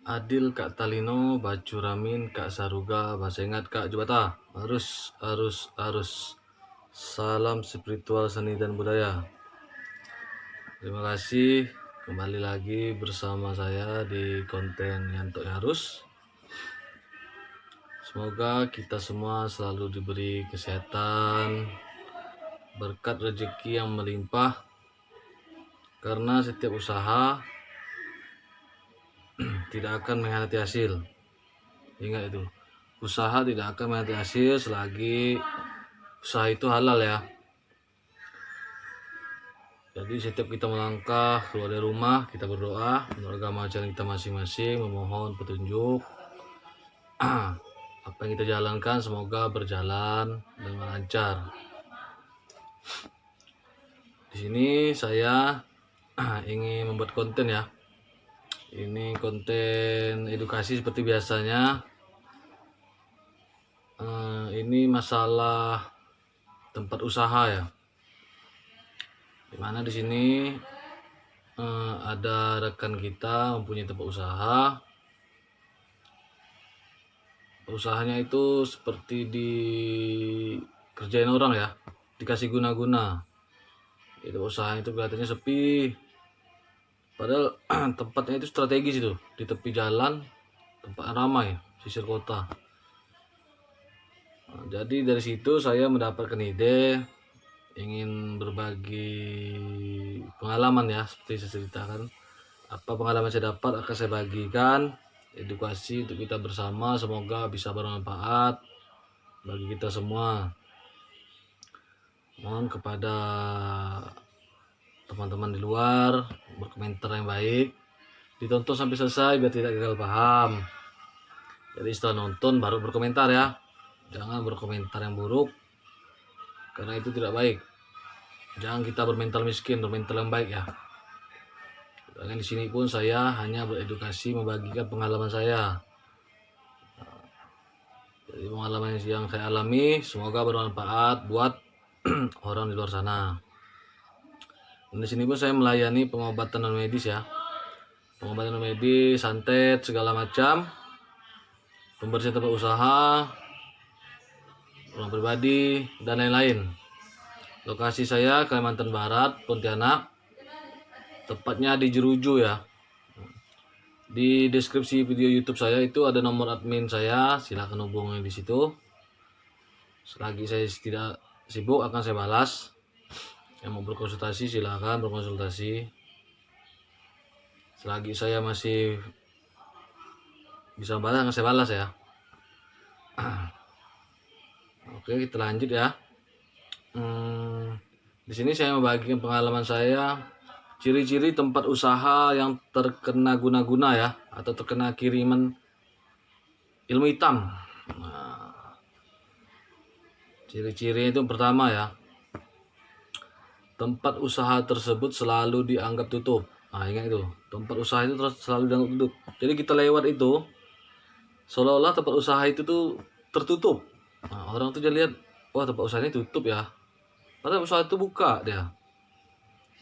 Adil Kak Talino, Bacuramin Kak Saruga, Basengat Kak Jubata. Arus. Salam spiritual seni dan budaya. Terima kasih kembali lagi bersama saya di konten Yanto Harus. Semoga kita semua selalu diberi kesehatan, berkat rezeki yang melimpah, karena setiap usaha tidak akan mengkhianati hasil. Ingat itu, usaha tidak akan mengkhianati hasil selagi usaha itu halal ya. Jadi setiap kita melangkah keluar dari rumah, kita berdoa menurut agama ajaran kita masing-masing, memohon petunjuk. Apa yang kita jalankan semoga berjalan dengan lancar. Di sini saya ingin membuat konten ya. Ini konten edukasi seperti biasanya. Ini masalah tempat usaha ya. Dimana di sini ada rekan kita mempunyai tempat usaha. Usahanya itu seperti dikerjain orang ya, dikasih guna-guna. Itu usaha itu kelihatannya sepi. Padahal tempatnya itu strategis itu, di tepi jalan, tempat ramai, sisir kota. Nah, jadi dari situ saya mendapatkan ide, ingin berbagi pengalaman ya, seperti saya ceritakan. Apa pengalaman saya dapat akan saya bagikan, edukasi untuk kita bersama, semoga bisa bermanfaat bagi kita semua. Mohon kepada teman-teman di luar berkomentar yang baik, ditonton sampai selesai biar tidak gagal paham. Jadi setelah nonton baru berkomentar ya, jangan berkomentar yang buruk karena itu tidak baik. Jangan kita bermental miskin, bermental yang baik ya. Dan di sini pun saya hanya beredukasi, membagikan pengalaman saya. Jadi pengalaman yang saya alami semoga bermanfaat buat orang di luar sana. Dan di sini pun saya melayani pengobatan non medis ya. Pengobatan non medis, santet segala macam. Pembersihan tempat usaha, ruang pribadi dan lain-lain. Lokasi saya Kalimantan Barat, Pontianak. Tepatnya di Jeruju ya. Di deskripsi video YouTube saya itu ada nomor admin saya, silahkan hubungi di situ. Selagi saya tidak sibuk akan saya balas. Yang mau berkonsultasi silahkan berkonsultasi. Selagi saya masih bisa balas akan saya balas ya. Oke, kita lanjut ya. Di sini saya membagikan pengalaman saya, ciri-ciri tempat usaha yang terkena guna-guna ya, atau terkena kiriman ilmu hitam. Nah, ciri-ciri itu pertama ya, tempat usaha tersebut selalu dianggap tutup. Nah, ingat itu, tempat usaha itu selalu dianggap tutup. Jadi kita lewat itu, seolah-olah tempat usaha itu tuh tertutup. Nah, orang tuh jadi lihat, wah tempat usahanya tutup ya. Padahal usaha itu buka dia.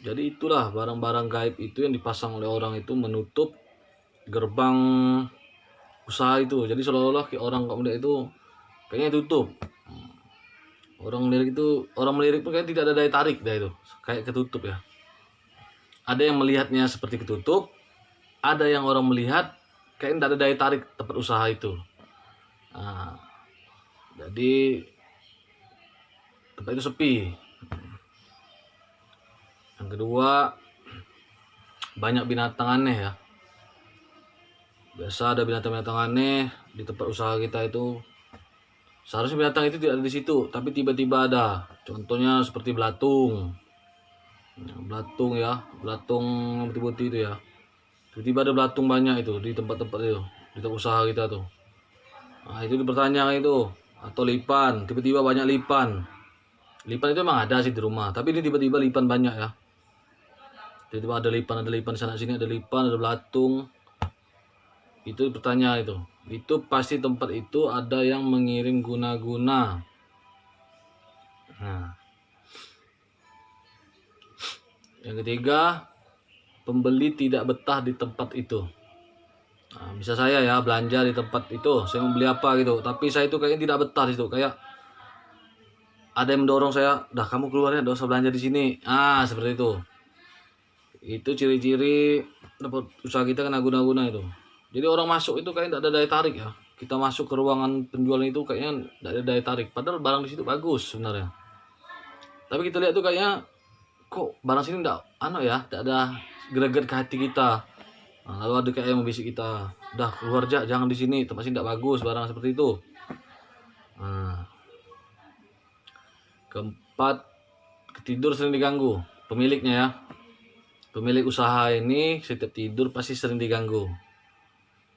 Jadi itulah barang-barang gaib itu yang dipasang oleh orang itu menutup gerbang usaha itu. Jadi seolah-olah orang melihat itu kayaknya tutup. Orang melirik pun kayak tidak ada daya tarik dia itu, kayak ketutup ya. Ada yang melihatnya seperti ketutup, ada yang orang melihat kayak tidak ada daya tarik tempat usaha itu. Nah, jadi tempat itu sepi. Yang kedua, banyak binatang aneh ya. Biasa ada binatang-binatang aneh di tempat usaha kita itu. Seharusnya binatang itu tidak ada di situ, tapi tiba-tiba ada. Contohnya seperti belatung. Belatung ya, belatung putih-putih itu ya. Tiba-tiba ada belatung banyak itu di tempat-tempat itu, di tempat usaha kita tuh. Nah, itu dipertanyakan itu. Atau lipan, tiba-tiba banyak lipan. Lipan itu memang ada sih di rumah, tapi ini tiba-tiba lipan banyak ya. Tiba-tiba ada lipan sana sini, ada lipan, ada belatung. Itu pertanyaan itu. Itu pasti tempat itu ada yang mengirim guna-guna. Nah, yang ketiga, pembeli tidak betah di tempat itu. Nah, bisa saya ya belanja di tempat itu, saya mau beli apa gitu, tapi saya itu kayaknya tidak betah di situ, kayak ada yang mendorong saya, dah kamu keluar ya, nggak usah belanja di sini. Seperti itu. Itu ciri-ciri tempat usaha kita kena guna-guna itu. Jadi orang masuk itu kayak tidak ada daya tarik ya. Kita masuk ke ruangan penjualan itu kayaknya tidak ada daya tarik. Padahal barang di situ bagus sebenarnya. Tapi kita lihat tuh kayaknya kok barang sini tidak tidak ada greget ke hati kita. Nah, lalu ada kayak yang membisik kita, dah keluar aja, jangan di sini, tempat sini tidak bagus, barang seperti itu. Nah, keempat, tidur sering diganggu pemiliknya ya. Pemilik usaha ini setiap tidur pasti sering diganggu.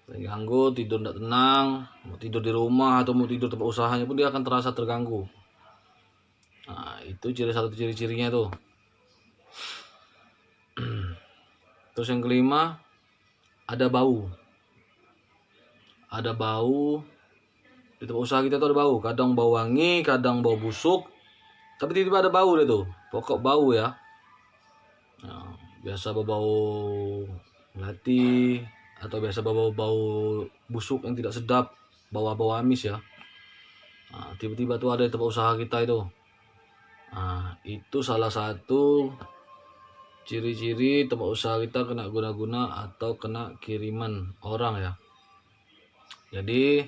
Sering ganggu, tidur tidak tenang, mau tidur di rumah atau mau tidur tempat usahanya pun dia akan terasa terganggu. Nah, itu satu ciri-cirinya tuh. Terus yang kelima, ada bau. Ada bau di tempat usaha kita tuh, ada bau. Kadang bau wangi, kadang bau busuk. Tapi tiba-tiba ada bau deh tuh. Pokok bau ya. Nah, biasa bau melati atau biasa bau busuk yang tidak sedap, bau amis ya. Nah, tiba-tiba tuh ada di tempat usaha kita itu. Nah, itu salah satu ciri-ciri tempat usaha kita kena guna-guna atau kena kiriman orang ya. Jadi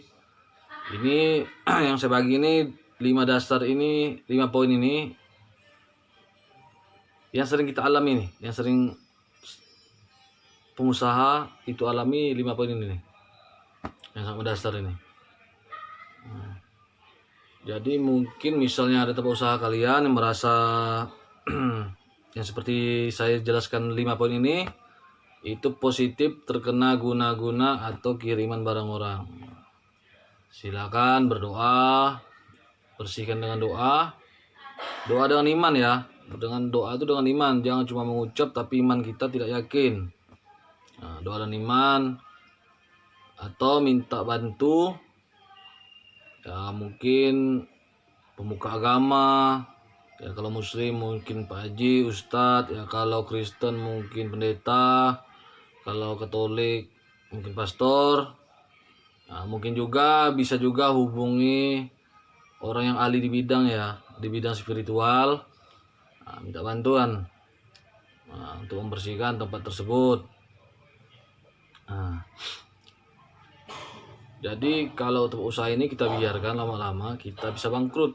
ini yang saya bagi ini 5 dasar ini, 5 poin ini yang sering kita alami nih, yang sering pengusaha itu alami 5 poin ini nih. Yang sangat dasar ini. Jadi mungkin misalnya ada tempat usaha kalian yang merasa yang seperti saya jelaskan 5 poin ini itu positif terkena guna-guna atau kiriman barang orang. Silakan berdoa, bersihkan dengan doa. Doa dengan iman ya. Dengan doa itu dengan iman, jangan cuma mengucap tapi iman kita tidak yakin. Nah, doa dan iman atau minta bantu ya, mungkin pemuka agama ya, kalau muslim mungkin Pak Haji, Ustadz ya, kalau Kristen mungkin pendeta, kalau Katolik mungkin pastor. Nah, mungkin juga bisa juga hubungi orang yang ahli di bidang ya, di bidang spiritual. Nah, minta bantuan untuk membersihkan tempat tersebut. Nah, jadi kalau tempat usaha ini kita biarkan lama-lama kita bisa bangkrut.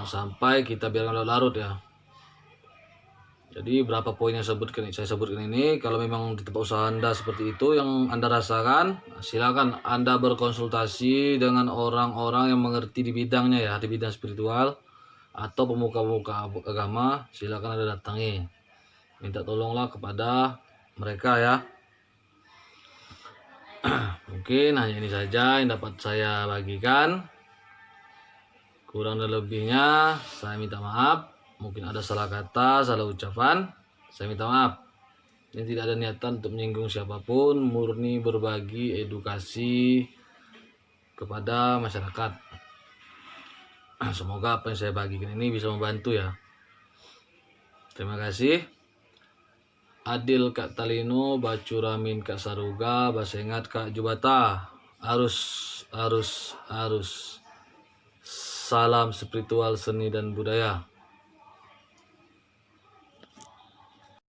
Sampai kita biarkan larut-larut ya. Jadi berapa poin yang saya sebutkan ini, kalau memang di tempat usaha Anda seperti itu yang Anda rasakan, silakan Anda berkonsultasi dengan orang-orang yang mengerti di bidangnya ya, di bidang spiritual atau pemuka-pemuka agama, silakan Anda datangi. Minta tolonglah kepada mereka ya. Mungkin hanya ini saja yang dapat saya bagikan. Kurang dan lebihnya saya minta maaf. Mungkin ada salah kata, salah ucapan, saya minta maaf. Ini tidak ada niatan untuk menyinggung siapapun, murni berbagi edukasi kepada masyarakat. Semoga apa yang saya bagikan ini bisa membantu ya. Terima kasih. Adil Kak Talino, Bacuramin Kak Saruga, Basengat Kak Jubata. Arus. Salam spiritual, seni dan budaya.